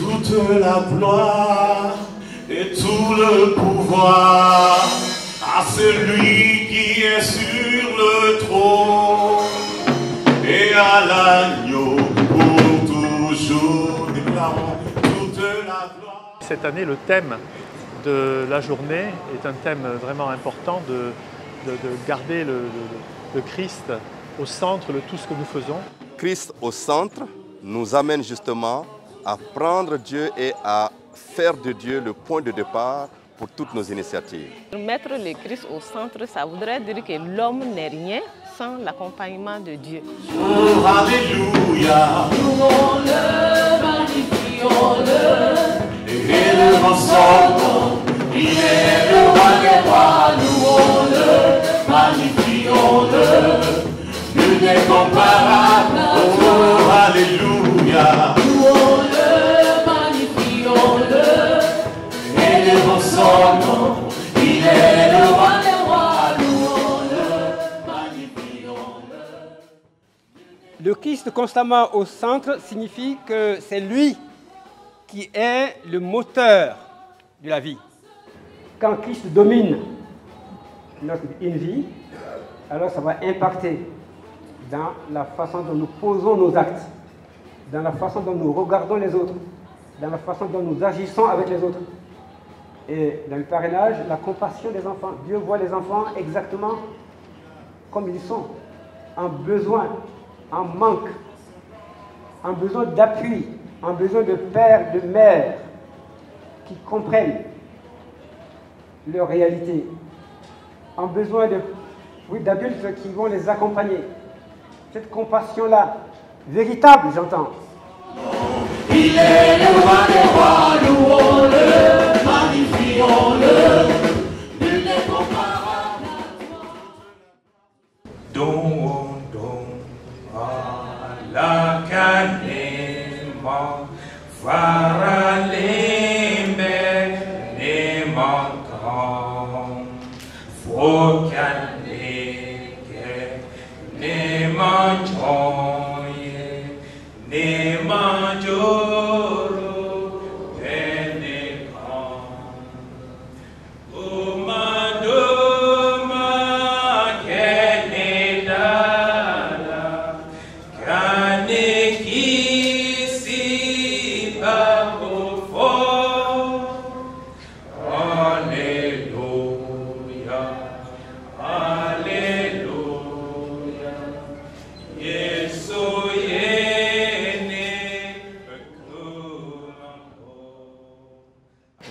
toute la gloire et tout le pouvoir à celui qui est sur le trône et à l'agneau pour toujours. Déclarons toute la gloire. Cette année, le thème de la journée est un thème vraiment important de garder le Christ au centre de tout ce que nous faisons. Christ au centre nous amène justement à prendre Dieu et à faire de Dieu le point de départ pour toutes nos initiatives. Mettre le Christ au centre, ça voudrait dire que l'homme n'est rien sans l'accompagnement de Dieu. Oh, alléluia, louons-le, magnifions-le, élevons son nom, il est le roi des rois, louons-le, magnifions-le, nul n'est comparable, oh, alléluia, louons-le, magnifions-le, élevons son nom, il est le roi des rois, louons-le, magnifions-le. Le Christ constamment au centre signifie que c'est lui qui est le moteur de la vie. Quand Christ domine une vie, alors ça va impacter dans la façon dont nous posons nos actes, dans la façon dont nous regardons les autres, dans la façon dont nous agissons avec les autres. Et dans le parrainage, la compassion des enfants. Dieu voit les enfants exactement comme ils sont, en besoin, en manque, en besoin d'appui, en besoin de père, de mère, qui comprennent leur réalité, en besoin d'adultes qui vont les accompagner. Cette compassion-là, véritable, j'entends. Il est le roi des rois, louons-le, magnifions-le, nul n'est comparable à toi. La canema, varalembe, ne manquons, faut ne mangions, ne mangioro, ne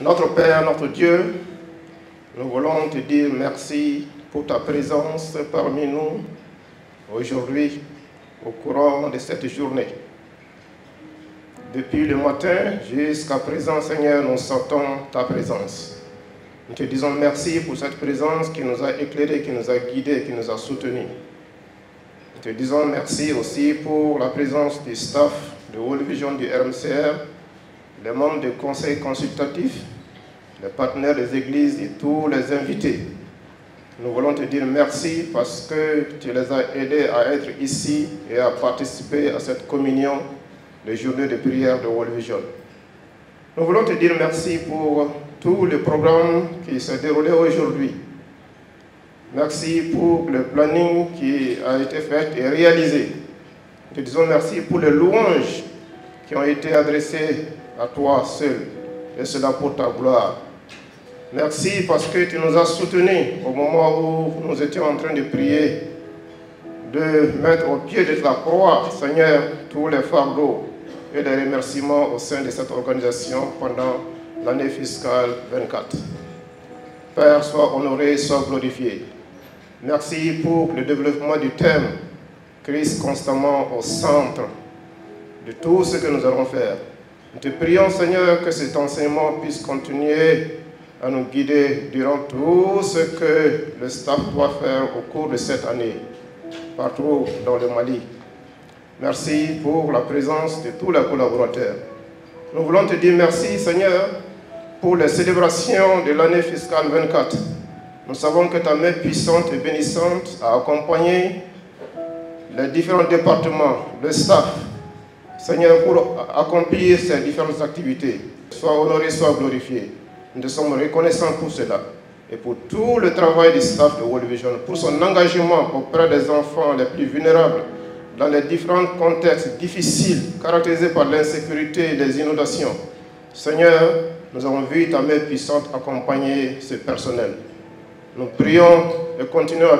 Notre Père, notre Dieu, nous voulons te dire merci pour ta présence parmi nous aujourd'hui au courant de cette journée. Depuis le matin jusqu'à présent, Seigneur, nous sentons ta présence. Nous te disons merci pour cette présence qui nous a éclairés, qui nous a guidés, qui nous a soutenus. Nous te disons merci aussi pour la présence du staff de World Vision du RMCR, les membres du conseil consultatif, les partenaires des églises et tous les invités. Nous voulons te dire merci parce que tu les as aidés à être ici et à participer à cette communion des journées de prière de World Vision. Nous voulons te dire merci pour tout le programme qui s'est déroulé aujourd'hui. Merci pour le planning qui a été fait et réalisé. Nous te disons merci pour les louanges qui ont été adressées à toi seul, et cela pour ta gloire. Merci parce que tu nous as soutenus au moment où nous étions en train de prier, de mettre au pied de ta croix, Seigneur, tous les fardeaux et les remerciements au sein de cette organisation pendant l'année fiscale 24. Père, sois honoré, sois glorifié. Merci pour le développement du thème Christ constamment au centre de tout ce que nous allons faire. Nous te prions, Seigneur, que cet enseignement puisse continuer à nous guider durant tout ce que le staff doit faire au cours de cette année, partout dans le Mali. Merci pour la présence de tous les collaborateurs. Nous voulons te dire merci, Seigneur, pour les célébrations de l'année fiscale 24. Nous savons que ta main puissante et bénissante a accompagné les différents départements, le staff, Seigneur, pour accomplir ces différentes activités. Sois honoré, sois glorifié. Nous te sommes reconnaissants pour cela. Et pour tout le travail du staff de World Vision, pour son engagement auprès des enfants les plus vulnérables, dans les différents contextes difficiles, caractérisés par l'insécurité et les inondations. Seigneur, nous avons vu ta main puissante accompagner ce personnel. Nous prions et continuons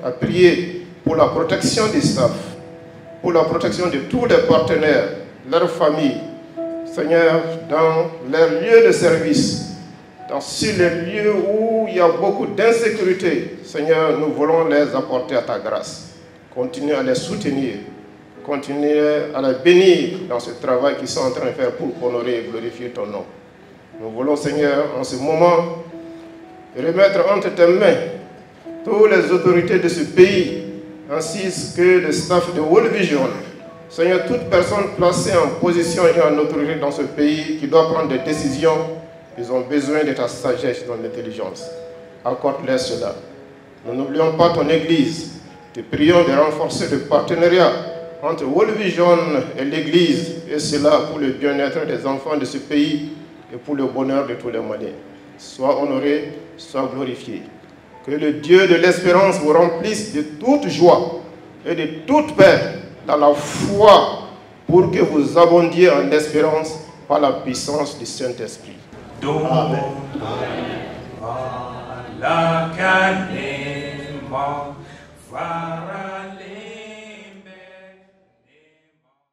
à prier pour la protection des staff, pour la protection de tous les partenaires, leurs familles. Seigneur, dans leurs lieux de service, sur les lieux où il y a beaucoup d'insécurité, Seigneur, nous voulons les apporter à ta grâce. Continue à les soutenir, continue à les bénir dans ce travail qu'ils sont en train de faire pour honorer et glorifier ton nom. Nous voulons, Seigneur, en ce moment, remettre entre tes mains toutes les autorités de ce pays, ainsi que le staff de World Vision. Seigneur, toute personne placée en position et en autorité dans ce pays qui doit prendre des décisions, ils ont besoin de ta sagesse et de ton intelligence. Accorde-leur cela. Nous n'oublions pas ton Église. Te prions de renforcer le partenariat entre World Vision et l'Église, et cela pour le bien-être des enfants de ce pays et pour le bonheur de tous les Maliens. Sois honoré, sois glorifié. Que le Dieu de l'espérance vous remplisse de toute joie et de toute paix dans la foi pour que vous abondiez en espérance par la puissance du Saint-Esprit. Amen. La